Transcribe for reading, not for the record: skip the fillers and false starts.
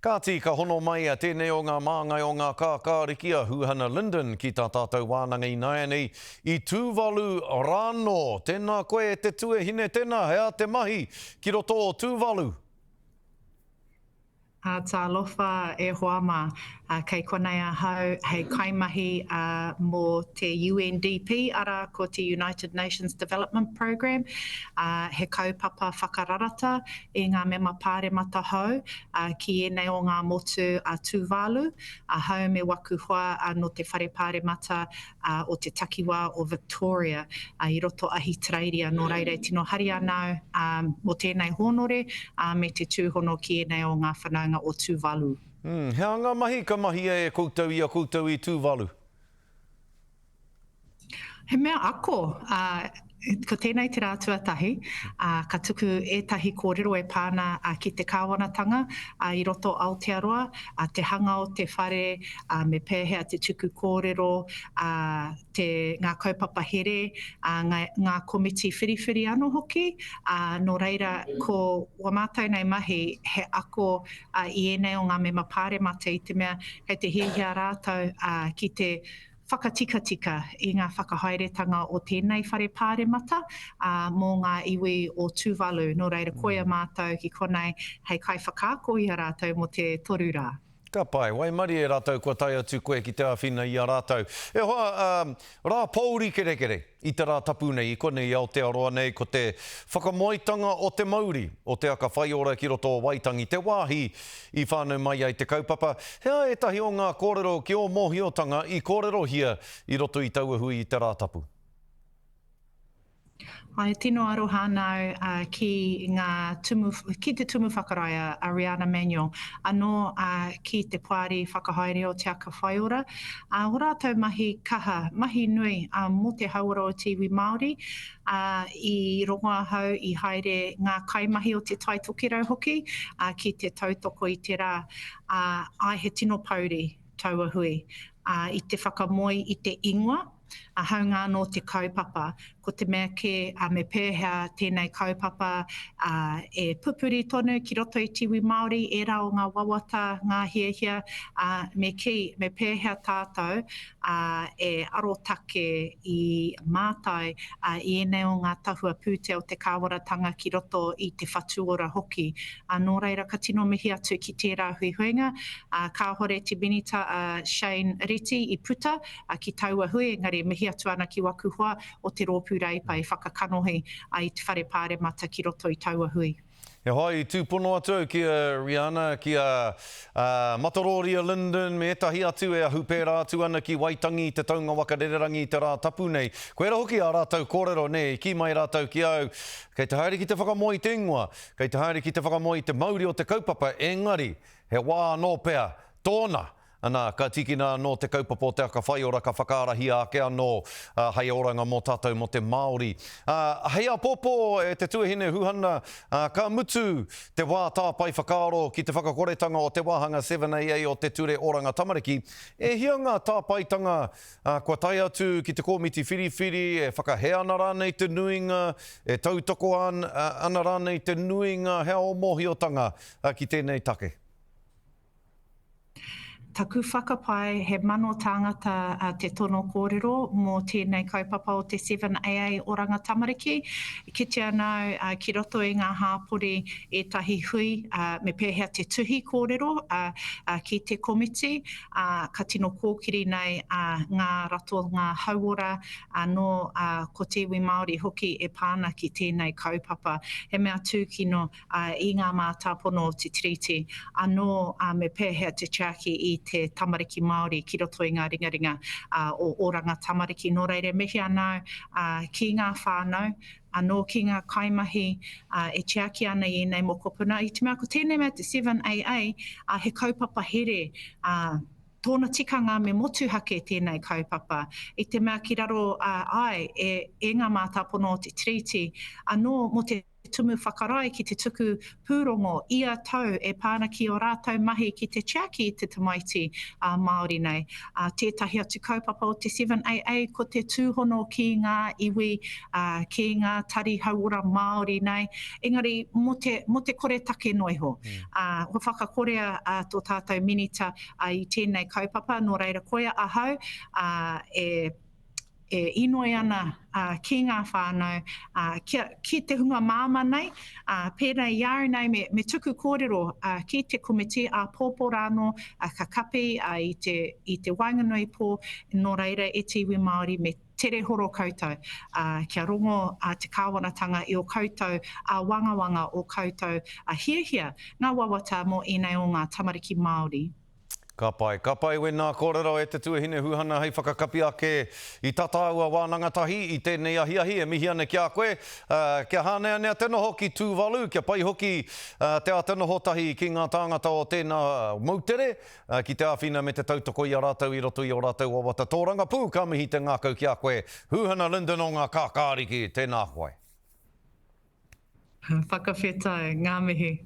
Ka tika hono mai a tēnei o ngā māngai o ngā kākāriki a Huhana Linden ki tā tātou wānanga i Naianei i Tuvalu Rāno. Tēnā koe te tuahine tēnā, hea te mahi ki roto o Tuvalu. Tā lofa e hoa mā, kei konei a hau, hei kaimahi mō te UNDP, ara ko te United Nations Development Program, he kaupapa whakararata i ngā mema pāremata hau, ki enei o ngā motu a Tuvalu, hau me waku hoa no te whare pāremata o te takiwā o Victoria, i roto ahi Treiria, nō reire tino hari anau mo tēnei honore, me te tūhono ki enei o ngā whanau o Tuvalu. Hea ngā mahi ka mahi e koutou i Tuvalu? He mea ako, ko tēnei te rā tuatahi, ka tuku ētahi kōrero e pāna ki te kāwanatanga i roto Aotearoa, te hanga o te whare, me pēhea te tuku kōrero, ngā kaupapa here, ngā komiti whiriwhiri anō hoki, nō reira ko wamātau nei mahi he ako i enei o ngā mema pāremata i te mea hei te hiahia rātau ki te whakatika i ngā whakahaeretanga o tēnei whare pāremata mō ngā iwi o Tuvalu. Nō reira koia mātou ki konei hei kai whakaako i a rātou mo te toru rā. Ka pai, wai mari e rātou kua tai atu koe ki te awhina i a rātou. E hoa, rā pauri kere i te rā tapu nei, i konei i Aotearoa nei, ko te whakamoitanga o te Māori, o te aka whai ora ki roto o Waitangi, te wāhi i whānau mai ai te kaupapa. Hea etahi o ngā kōrero ki o mōhiotanga i kōrero hia i roto i tauahui i te rā tapu. Ai tino aroha nau ki te tumu whakaraia Ariana Manuel, anō ki te pāri whakahaere o te aka whaiora. Ho rātou mahi kaha, mahi nui mō te hauora o te iwi Māori, i rongoa hau i haere ngā kaimahi o te taitokirau hoki, ki te tautoko i te rā. Ai he tino pauri tauahui, i te whakamoi i te ingoa, haunga no te kaupapa, ko te mea ke me pēhea tēnei kaupapa e pupuri tonu ki roto i tiwi Māori, e rā o ngā wawata, ngā hiahia, me pēhea tātou e arotake i mātai i enei o ngā tahua pūtea o te kāwaratanga ki roto i te whatuora hoki. Nō reira ka tino mihi atu ki tērā huihuinga, ka hore te minita Shane Reti i puta ki tauahui, engari mihi atu ana ki waku hoa o te rōpū reipai whakakanohi i te whare pāremata ki roto i tauahui. He hoi, tūpono atu ki a Rihanna, ki a Mataroria Linden, me etahi atu e a hupera atu ana ki Waitangi, te taunga wakarererangi i te rā tapu nei. Koe ra hoki a rātou kōrero nei, ki mai rātou ki au, kei te haere ki te whakamoi te ingoa, kei te haere ki te whakamoi te Māori o te kaupapa, engari, he wā anō pea, tōna. Ana, ka tikina no te kaupapa o te aka whaiora ka whakaarahi ake anō hei oranga mō tātou mo te Māori. Hei a popo e te tuahine Huhana, ka mutu te wā tāpai whakaaro ki te whakakoretanga o te wāhanga 7AA o te ture oranga tamariki. E hia ngā tāpaitanga kua tai atu ki te komiti whiriwhiri, e whakahea ana rānei te nuinga, e tautoko ana rānei te nuinga, hea o mōhiotanga ki tēnei take. Taku whakapai he mano tāngata te tono kōrero mō tēnei kaupapa o te 7AA oranga tamariki. Ki te anau ki roto i ngā hāpori ētahi hui me pēhea te tuhi kōrero ki te komiti. Ka tino kōkiri nei ngā rato ngā hauora no ko te iwi Māori hoki e pāna ki tēnei kaupapa. He mea tūkino i ngā mātāpono o te tiriti anō me pēhea te chaki i te tamariki Māori ki roto i ngā ringaringa o oranga tamariki. Nō reire mihi anau ki ngā whānau, anō ki ngā kaimahi e tiaki ana i nei mokopuna. I te mea ko tēnei mea te 7AA he kaupapa here tōna tikanga me motu hake tēnei kaupapa. I te mea ki raro ai e ngā mātāpono o te treaty, anō mo te tumu whakarai ki te tuku pūrongo ia tau e pāna ki o rātou mahi ki te Tiaki te tamaiti Māori nei. Tētahi atu kaupapa o te 7AA ko te tūhono ki ngā iwi, ki ngā tari hauora Māori nei. Engari, mo te kore take noiho. Ho whakakorea tō tātou minita i tēnei kaupapa, nō reira koia ahau, e inoi ana ki ngā whānau, ki te hunga māma nei, pēnei iau nei me tuku kōrero ki te komiti a pōpō rāno, ka kapi i te wainganui pō, nō reira e te iwi Māori me tere horo koutou. Kia rongo te kāwanatanga i o koutou, wangawanga o koutou, hiahia ngā wawata mo ēnei o ngā tamariki Māori. Ka pai wena kōrero e te tuahine huhana hei whakakapi ake I tataua wānanga tahi I tēnei ahiahi e mihi ane kia koe. Kia hānea nea tēnā hoki tūwalu, kia pai hoki te atenoho tahi ki ngā tāngata o tēnā mautere, ki te āwhina me te tautoko I a rātou I roto I o rātou wawata. Tōranga pū ka mihi te ngākau kia koe. Huhana Lyndon o ngā kākāriki, tēnā koe. Whakawhetai, ngā mihi.